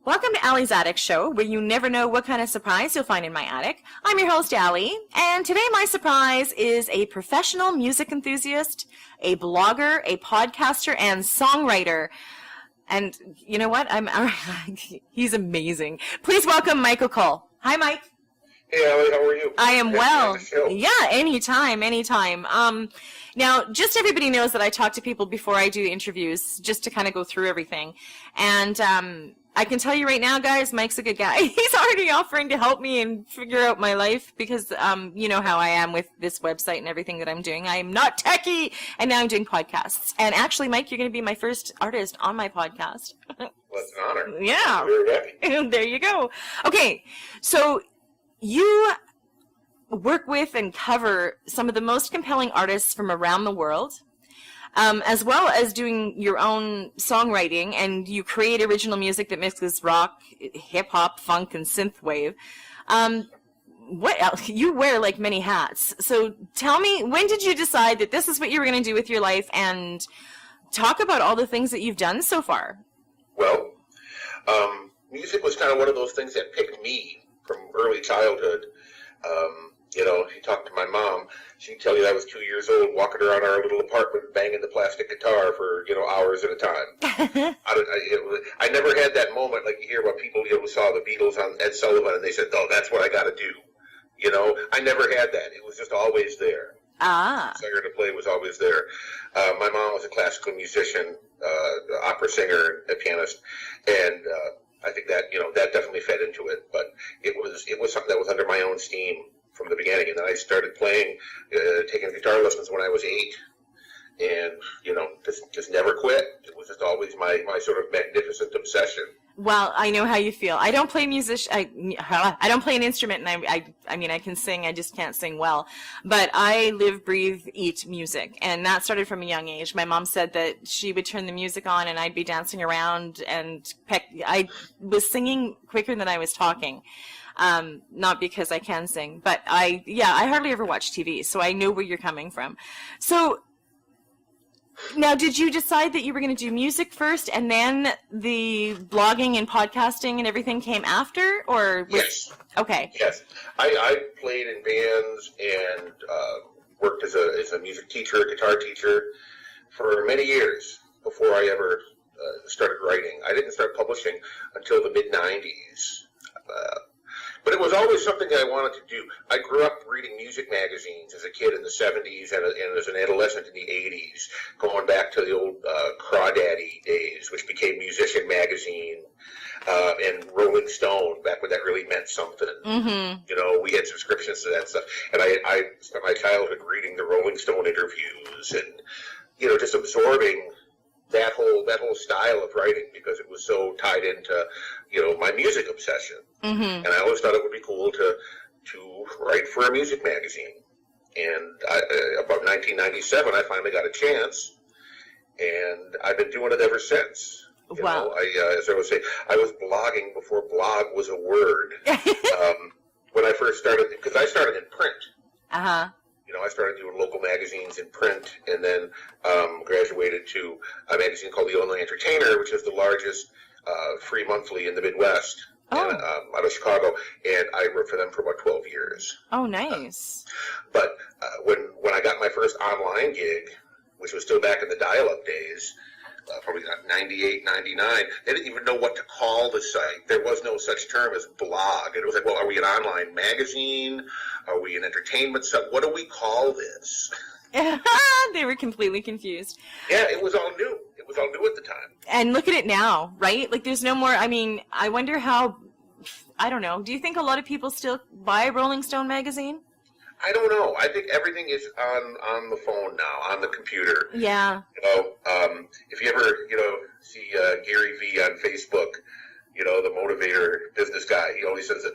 Welcome to Allie's Attic Show, where you never know what kind of surprise you'll find in my attic. I'm your host, Allie, and today my surprise is a professional music enthusiast, a blogger, a podcaster, and songwriter. And you know what? He's amazing. Please welcome Michael Cole. Hi, Mike. Hey, Allie, how are you? I am well. Yeah, anytime. Now, just everybody knows that I talk to people before I do interviews, just to kind of go through everything. And I can tell you right now, guys, Mike's a good guy. He's already offering to help me and figure out my life because you know how I am with this website and everything that I'm doing. I am not techie, and now I'm doing podcasts. And actually, Mike, you're going to be my first artist on my podcast. Well, it's an honor. Yeah. I'm very happy. There you go. Okay, so you work with and cover some of the most compelling artists from around the world. As well as doing your own songwriting, and you create original music that mixes rock, hip-hop, funk, and synthwave. What else? You wear like many hats. So tell me, when did you decide that this is what you were going to do with your life, and talk about all the things that you've done so far? Well, music was kind of one of those things that picked me from early childhood. If you talk to my mom, she'd tell you I was 2 years old, walking around our little apartment, banging the plastic guitar for, hours at a time. I never had that moment like you hear about people, saw the Beatles on Ed Sullivan, and they said, oh, that's what I got to do. I never had that. It was just always there. Ah. The desire to play was always there. My mom was a classical musician, opera singer, a pianist, and I think that, that definitely fed into it. But it was something that was under my own steam from the beginning, and then I started playing, taking guitar lessons when I was 8, and just never quit. It was just always my sort of magnificent obsession. Well, I know how you feel. I don't play I don't play an instrument, and I mean I can sing. I just can't sing well. But I live, breathe, eat music, and that started from a young age. My mom said that she would turn the music on, and I'd be dancing around and I was singing quicker than I was talking. Not because I can sing, but I hardly ever watch TV, so I know where you're coming from. So now, did you decide that you were going to do music first, and then the blogging and podcasting and everything came after, or Yes. Okay. Yes, I played in bands and worked as a music teacher, a guitar teacher, for many years before I ever started writing. I didn't start publishing until the mid-'90s. But it was always something that I wanted to do. I grew up reading music magazines as a kid in the 70s and as an adolescent in the 80s, going back to the old Crawdaddy days, which became Musician Magazine, and Rolling Stone, back when that really meant something. Mm-hmm. We had subscriptions to that stuff. And I spent my childhood reading the Rolling Stone interviews and, just absorbing that whole style of writing because it was so tied into, my music obsession. Mm-hmm. And I always thought it would be cool to write for a music magazine. And about 1997, I finally got a chance, and I've been doing it ever since. Wow. As I was saying, I was blogging before blog was a word. When I first started, because I started in print. Uh-huh. I started doing local magazines in print, and then graduated to a magazine called the Illinois Entertainer, which is the largest free monthly in the Midwest. Oh. And, out of Chicago, and I worked for them for about 12 years. Oh, nice. But when I got my first online gig, which was still back in the dial-up days, probably 98, 99, they didn't even know what to call the site. There was no such term as blog. It was like, well, are we an online magazine? Are we an entertainment site? What do we call this? They were completely confused. Yeah, it was all new. It was all new at the time. And look at it now, right? Like, there's no more, I wonder how, I don't know. Do you think a lot of people still buy Rolling Stone magazine? I don't know. I think everything is on the phone now, on the computer. Yeah. If you ever, see Gary V on Facebook, the motivator business guy, he always says that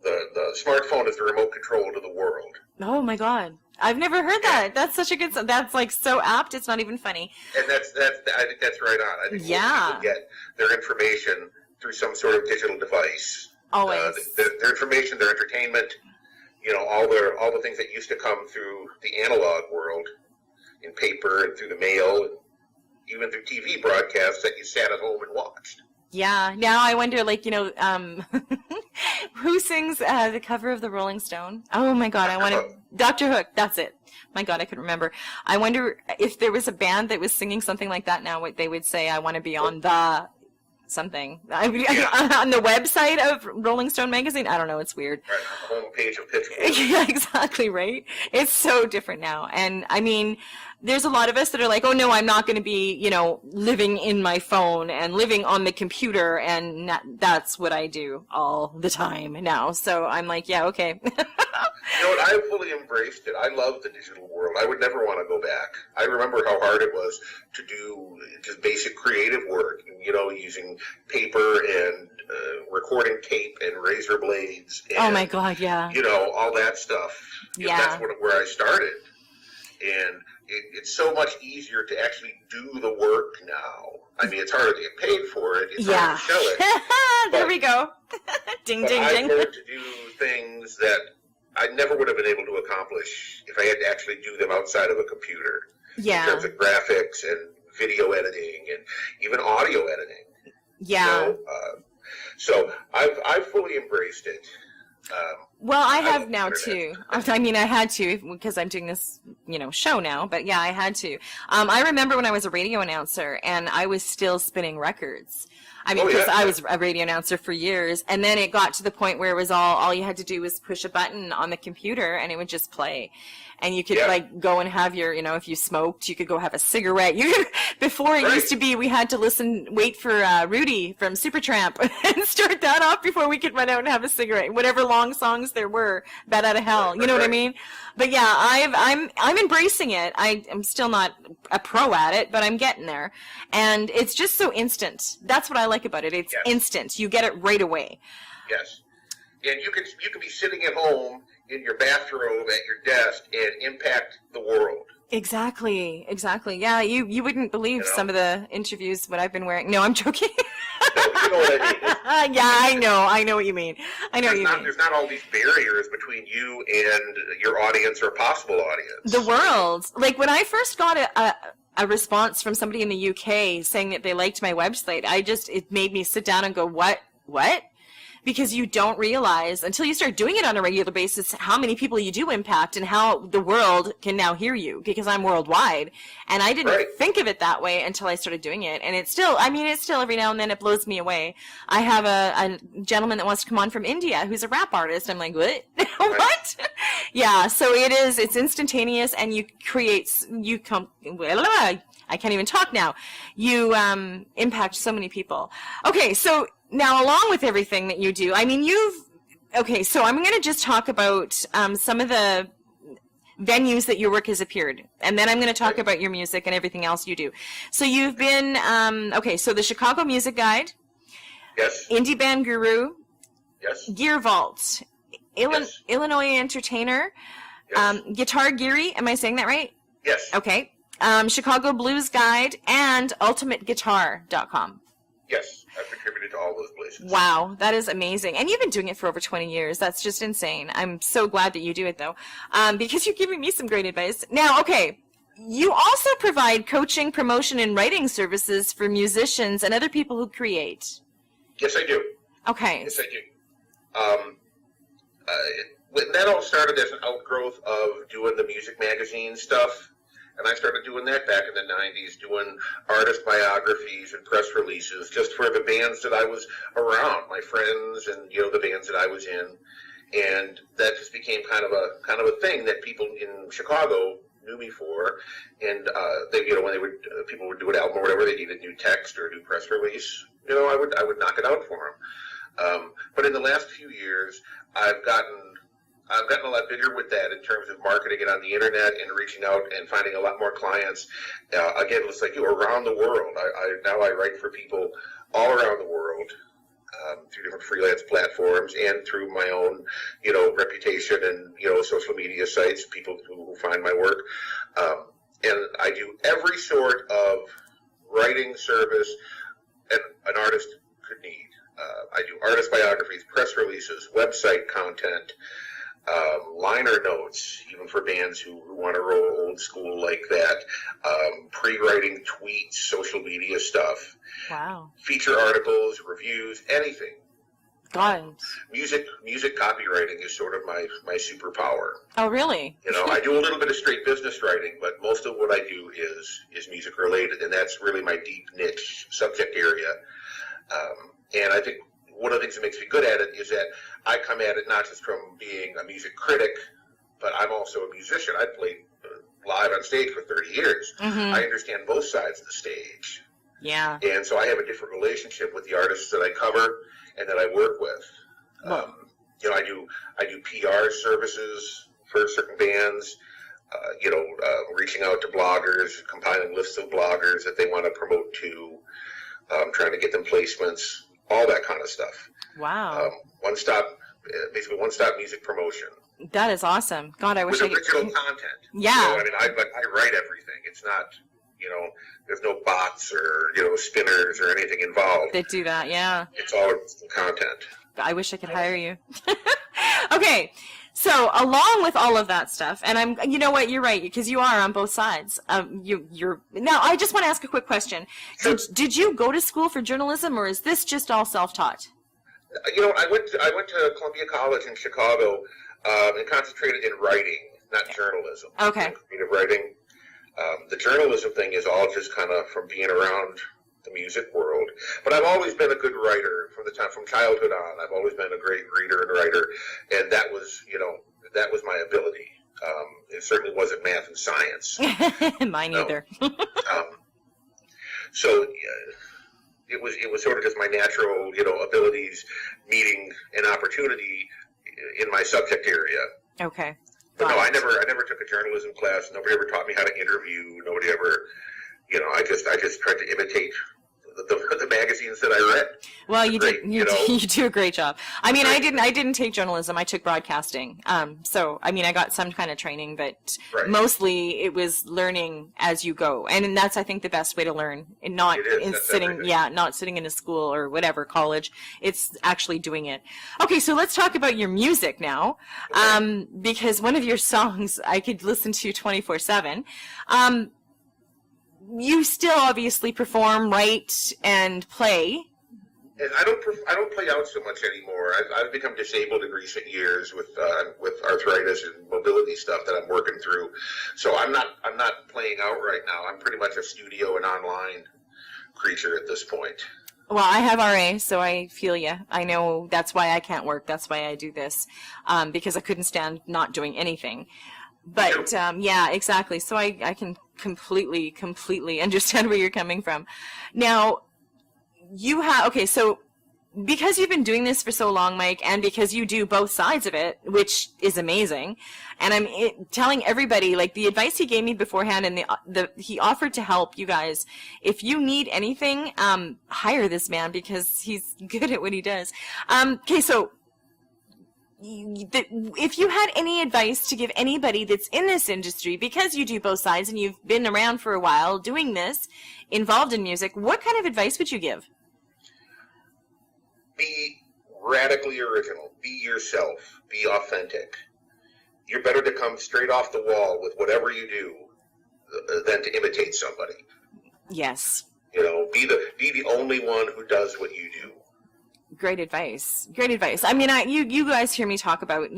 the smartphone is the remote control to the world. Oh my God. I've never heard that. That's such a good, that's like so apt. It's not even funny. And I think that's right on. I think most people get their information through some sort of digital device. Always. Their information, their entertainment, all the things that used to come through the analog world in paper and through the mail, and even through TV broadcasts that you sat at home and watched. Yeah. Now I wonder, like, who sings the cover of the Rolling Stone? Oh my God, I want to. Dr. Hook. That's it. My God, I couldn't remember. I wonder if there was a band that was singing something like that now, what they would say, I want to be on the something. On the website of Rolling Stone magazine. I don't know. It's weird. Right, on the homepage of Pitchfork. Yeah, exactly, right? It's so different now. And I mean, there's a lot of us that are like, oh no, I'm not going to be, living in my phone and living on the computer, and that's what I do all the time now. So I'm like, yeah, okay. You know what? I fully embraced it. I love the digital world. I would never want to go back. I remember how hard it was to do just basic creative work, using paper and recording tape and razor blades. And, oh my God, yeah. All that stuff. Yeah. That's where I started. And it's so much easier to actually do the work now. I mean, it's harder to get paid for it. It's harder to show it. There we go. Ding, ding, ding. I've learned to do things that I never would have been able to accomplish if I had to actually do them outside of a computer. Yeah. In terms of graphics and video editing and even audio editing. Yeah. So I've fully embraced it. Well, I have now too. I mean, I had to because I'm doing this, show now. But yeah, I had to. I remember when I was a radio announcer and I was still spinning records. I mean, because I was a radio announcer for years, and then it got to the point where it was all you had to do was push a button on the computer and it would just play. And you could like go and have your, if you smoked, you could go have a cigarette. Before it used to be, we had to wait for Rudy from Supertramp and start that off before we could run out and have a cigarette. Whatever long songs there were, Bat Out of Hell, you know what I mean? But yeah, I'm embracing it. I'm still not a pro at it, but I'm getting there. And it's just so instant. That's what I like about it. It's instant. You get it right away. Yes. And you can be sitting at home in your bathrobe at your desk and impact the world. Exactly. Yeah, you wouldn't believe some of the interviews what I've been wearing. No, I'm joking. No, you know what I mean. Yeah, I know what you mean. There's not all these barriers between you and your audience or possible audience. The world. Like when I first got a response from somebody in the UK saying that they liked my website, it made me sit down and go, what? Because you don't realize until you start doing it on a regular basis how many people you do impact and how the world can now hear you, because I'm worldwide. And I didn't think of it that way until I started doing it. And it's still every now and then it blows me away. I have a gentleman that wants to come on from India who's a rap artist. I'm like, what? What? Yeah. So it's instantaneous, and I can't even talk now. You impact so many people. Okay. So now, along with everything that you do, I mean, so I'm going to just talk about some of the venues that your work has appeared, and then I'm going to talk about your music and everything else you do. So you've been, so the Chicago Music Guide. Yes. Indie Band Guru. Yes. Gear Vault. Illinois Entertainer. Yes. Guitar Geary, am I saying that right? Yes. Okay. Chicago Blues Guide and UltimateGuitar.com. Yes. I've contributed to all those places. Wow, that is amazing. And you've been doing it for over 20 years. That's just insane. I'm so glad that you do it, though, because you're giving me some great advice. Now, okay, you also provide coaching, promotion, and writing services for musicians and other people who create. Yes, I do. Okay. Yes, I do. That all started as an outgrowth of doing the music magazine stuff. And I started doing that back in the 90s, doing artist biographies and press releases just for the bands that I was around, my friends and, the bands that I was in. And that just became kind of a thing that people in Chicago knew me for. And they, when people would do an album or whatever, they needed new text or a new press release, I would knock it out for them. But in the last few years, I've gotten a lot bigger with that in terms of marketing it on the internet and reaching out and finding a lot more clients. Again, it's like around the world. Now I write for people all around the world through different freelance platforms and through my own, reputation and social media sites. People who find my work, and I do every sort of writing service an artist could need. I do artist biographies, press releases, website content. liner notes, even for bands who want to roll old school like that, pre-writing tweets, social media stuff, Wow. feature articles, reviews, anything. God. Music copywriting is sort of my superpower. Oh, really? I do a little bit of straight business writing, but most of what I do is music related, and that's really my deep niche subject area. And I think one of the things that makes me good at it is that I come at it not just from being a music critic, but I'm also a musician. I played live on stage for 30 years. Mm-hmm. I understand both sides of the stage. Yeah. And so I have a different relationship with the artists that I cover and that I work with. Well, I do PR services for certain bands, reaching out to bloggers, compiling lists of bloggers that they want to promote to, trying to get them placements, all that kind of stuff. wow. Basically one-stop music promotion. That is awesome. God, I wish With I original could. content. Yeah. I write everything. It's not, there's no bots or, spinners or anything involved. That do that, yeah. It's all original content. I wish I could hire you. Okay, so along with all of that stuff, and you know what, you're right, because you are on both sides. You're now. I just want to ask a quick question. Sure. Did you go to school for journalism, or is this just all self-taught? I went to Columbia College in Chicago and concentrated in writing, not journalism. Okay. Creative writing. The journalism thing is all just kind of from being around the music world. But I've always been a good writer from childhood on. I've always been a great reader and writer, and that was my ability. It certainly wasn't math and science. Mine either. So it was sort of just my natural, abilities meeting an opportunity in my subject area. Okay. But no, Got I it. never took a journalism class. Nobody ever taught me how to interview. Nobody ever, I just tried to imitate the magazines that I read. Well, you Great, did. You do a great job. I mean, I didn't take journalism. I took broadcasting. So I mean, I got some kind of training, but Right. mostly it was learning as you go, and that's I think the best way to learn, and not It is. in That's sitting. everything. Yeah, not sitting in a school or whatever college. It's actually doing it. Okay, so let's talk about your music now, because one of your songs I could listen to 24/7. You still obviously perform, write, and play. And I don't play out so much anymore. I've become disabled in recent years with arthritis and mobility stuff that I'm working through. So I'm not playing out right now. I'm pretty much a studio and online creature at this point. Well, I have RA, so I feel you. I know that's why I can't work. That's why I do this, because I couldn't stand not doing anything. But yeah, exactly. So I can completely understand where you're coming from. Now, so because you've been doing this for so long, Mike, and because you do both sides of it, which is amazing, and I'm telling everybody, like, the advice he gave me beforehand, and he offered to help you guys. If you need anything, hire this man because he's good at what he does. Okay, so if you had any advice to give anybody that's in this industry, because you do both sides and you've been around for a while doing this, involved in music, what kind of advice would you give? Be radically original. Be yourself. Be authentic. You're better to come straight off the wall with whatever you do than to imitate somebody. Yes. Be the only one who does what you do. Great advice. Great advice. I mean, you guys hear me talk about,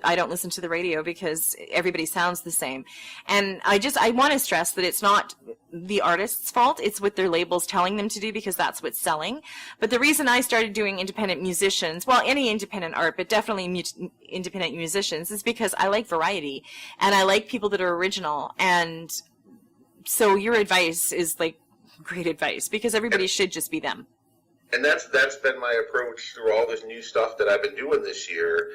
I don't listen to the radio because everybody sounds the same. And I want to stress that it's not the artist's fault. It's what their label's telling them to do because that's what's selling. But the reason I started doing independent musicians, well, any independent art, but definitely independent musicians, is because I like variety and I like people that are original. And so your advice is like great advice because everybody should just be them. And that's been my approach through all this new stuff that I've been doing this year.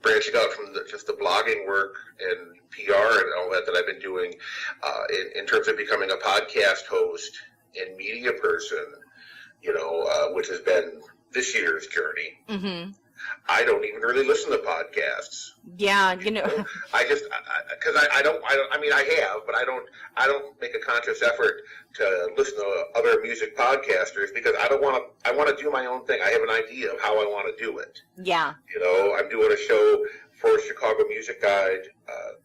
Branching out from just the blogging work and PR and all that I've been doing, in terms of becoming a podcast host and media person, which has been this year's journey. Mm-hmm. I don't even really listen to podcasts. Yeah, I just because I mean I have, but I don't make a conscious effort to listen to other music podcasters because I want to do my own thing. I have an idea of how I want to do it. Yeah. I'm doing a show for Chicago Music Guide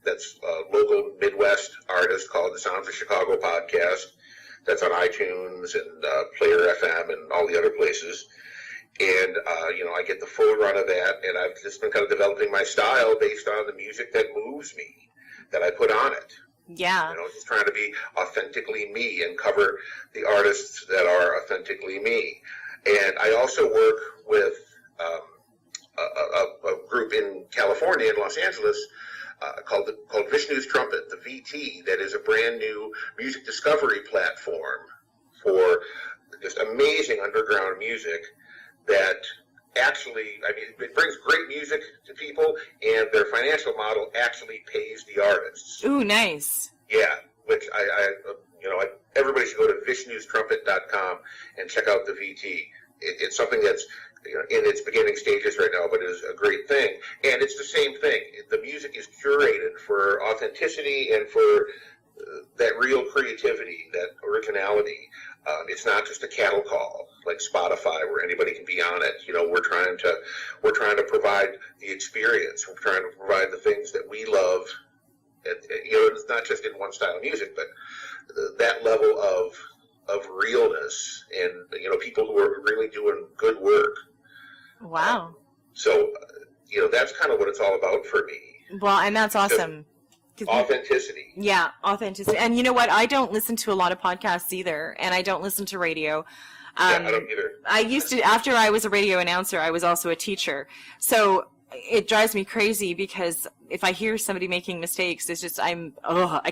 that's a local Midwest artist called the Sounds of Chicago podcast. That's on iTunes and Player FM and all the other places. And, I get the full run of that, and I've just been kind of developing my style based on the music that moves me, that I put on it. Yeah. Just trying to be authentically me and cover the artists that are authentically me. And I also work with a group in California, in Los Angeles, called Vishnu's Trumpet, the VT, that is a brand new music discovery platform for just amazing underground music that actually, it brings great music to people, and their financial model actually pays the artists. Ooh, nice. Yeah, which everybody should go to vishnustrumpet.com and check out the VT. It's something that's in its beginning stages right now, but it is a great thing. And it's the same thing. The music is curated for authenticity and for that real creativity, that originality. It's not just a cattle call like Spotify where anybody can be on it. We're trying to provide the experience. We're trying to provide the things that we love. It's not just in one style of music, but that level of realness and people who are really doing good work. Wow. So that's kind of what it's all about for me. Well, and that's awesome. Authenticity. Yeah, authenticity. And you know what? I don't listen to a lot of podcasts either, and I don't listen to radio. Yeah, I don't either. I used to, after I was a radio announcer, I was also a teacher. So it drives me crazy because if I hear somebody making mistakes, it's just, I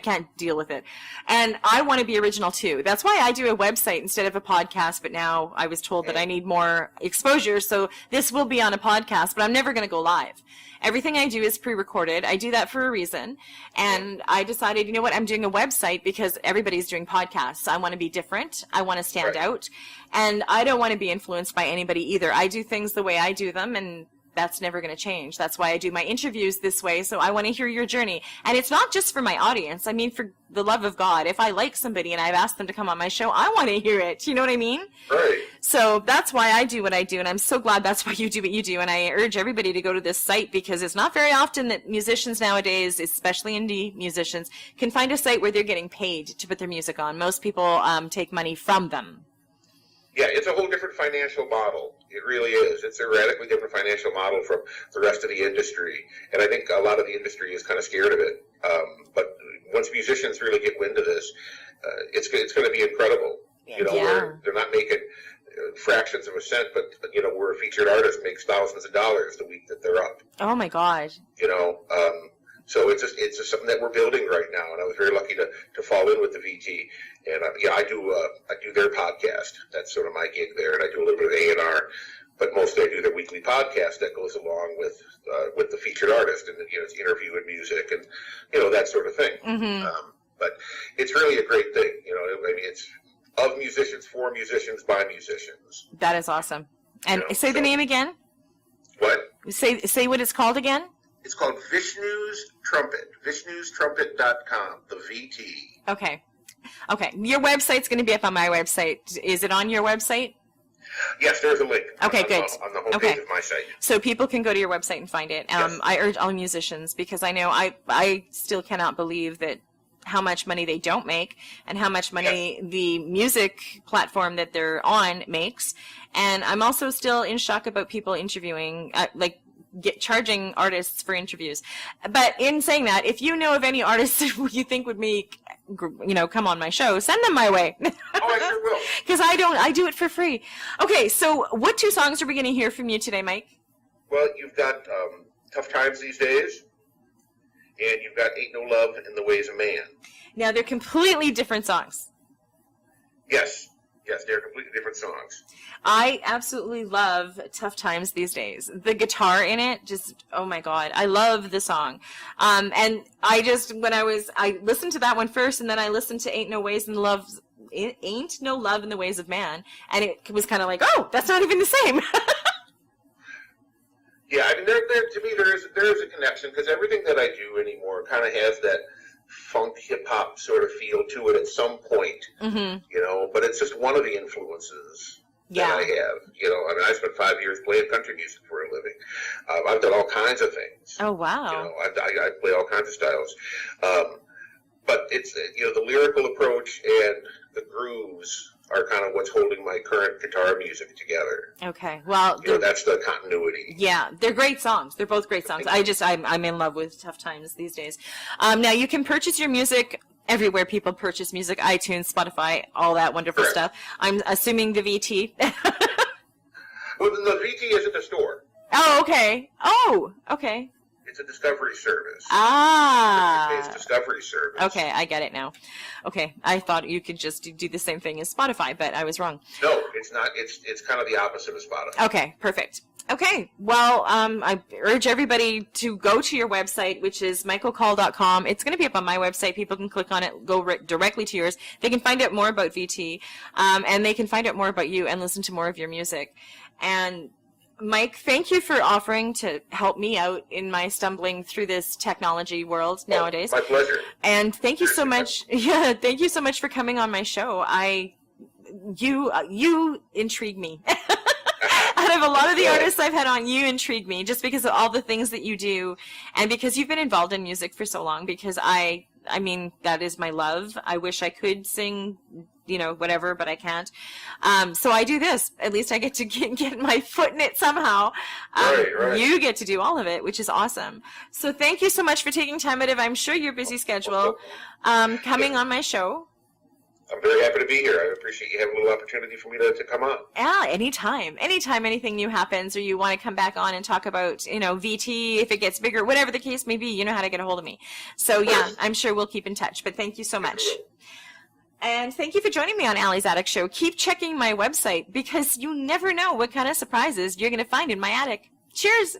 can't deal with it. And I want to be original too. That's why I do a website instead of a podcast, but now I was told that I need more exposure. So this will be on a podcast, but I'm never going to go live. Everything I do is pre-recorded. I do that for a reason. And I decided, I'm doing a website because everybody's doing podcasts. I want to be different. I want to stand out. And I don't want to be influenced by anybody either. I do things the way I do them, and that's never going to change. That's why I do my interviews this way. So I want to hear your journey. And it's not just for my audience. I mean, for the love of God, if I like somebody and I've asked them to come on my show, I want to hear it. You know what I mean? Right. So that's why I do what I do. And I'm so glad that's why you do what you do. And I urge everybody to go to this site because it's not very often that musicians nowadays, especially indie musicians, can find a site where they're getting paid to put their music on. Most people take money from them. Yeah, it's a whole different financial model. It really is. It's a radically different financial model from the rest of the industry. And I think a lot of the industry is kind of scared of it. But once musicians really get wind of this, it's going to be incredible. Where they're not making fractions of a cent, but, where a featured artist makes thousands of dollars the week that they're up. Oh, my God. So it's just something that we're building right now, and I was very lucky to fall in with the VT. And I do their podcast. That's sort of my gig there, and I do a little bit of A&R, but mostly I do their weekly podcast that goes along with the featured artist, and it's interview and music and that sort of thing. Mm-hmm. But it's really a great thing. It's of musicians, for musicians, by musicians. That is awesome. And say the name again. What? Say what it's called again. It's called Vishnu's Trumpet. Vishnustrumpet.com. The VT. Okay. Your website's going to be up on my website. Is it on your website? Yes, there's a link. Okay, good. On the homepage of my site. So people can go to your website and find it. Yes. I urge all musicians because I know I still cannot believe that how much money they don't make and how much money the music platform that they're on makes. And I'm also still in shock about people interviewing, charging artists for interviews. But in saying that, if you know of any artists that you think would make, come on my show, send them my way. Oh, I sure will. Because I do it for free. Okay, so what two songs are we going to hear from you today, Mike? Well, you've got Tough Times These Days, and you've got Ain't No Love in the Ways of Man. Now, they're completely different songs. Yes, they're completely different songs. I absolutely love Tough Times These Days. The guitar in it, just, oh my God, I love the song. And I listened to that one first, and then I listened to Ain't No Love in the Ways of Man, and it was kind of like, oh, that's not even the same. Yeah, I mean, to me, there is a connection because everything that I do anymore kind of has that funk hip hop sort of feel to it at some point, you know. But it's just one of the influences that I have. You know, I mean, I spent 5 years playing country music for a living. I've done all kinds of things. Oh wow! You know, I play all kinds of styles. But it's, you know, the lyrical approach and the grooves are kind of what's holding my current guitar music together. Okay, well, you know, that's the continuity. Yeah, they're great songs. They're both great songs. I'm in love with Tough Times these days. Now you can purchase your music everywhere people purchase music: iTunes, Spotify, all that wonderful stuff. I'm assuming the VT. Well, the VT isn't a store. Oh, okay. Oh, okay. It's a discovery service. It's a discovery service. Okay, I get it now. Okay, I thought you could just do the same thing as Spotify, but I was wrong. No, it's not. It's kind of the opposite of Spotify. Okay, perfect. Okay, well, I urge everybody to go to your website, which is michaelcall.com. It's going to be up on my website. People can click on it, go directly to yours. They can find out more about VT, and they can find out more about you and listen to more of your music. And Mike, thank you for offering to help me out in my stumbling through this technology world nowadays. My pleasure. And thank you so much. Yeah, thank you so much for coming on my show. You intrigue me. Out of a lot of the artists I've had on, you intrigue me just because of all the things that you do, and because you've been involved in music for so long. Because I mean, that is my love. I wish I could sing, you know, whatever, but I can't. So I do this. At least I get to get my foot in it somehow. Right. You get to do all of it, which is awesome. So thank you so much for taking time out of, I'm sure, your busy schedule, coming on my show. I'm very happy to be here. I appreciate you having a little opportunity for me to come on. Yeah, anytime. Anytime anything new happens or you want to come back on and talk about, you know, VT, if it gets bigger, whatever the case may be, you know how to get a hold of me. So yeah, I'm sure we'll keep in touch. But thank you so much. And thank you for joining me on Allie's Attic Show. Keep checking my website because you never know what kind of surprises you're going to find in my attic. Cheers!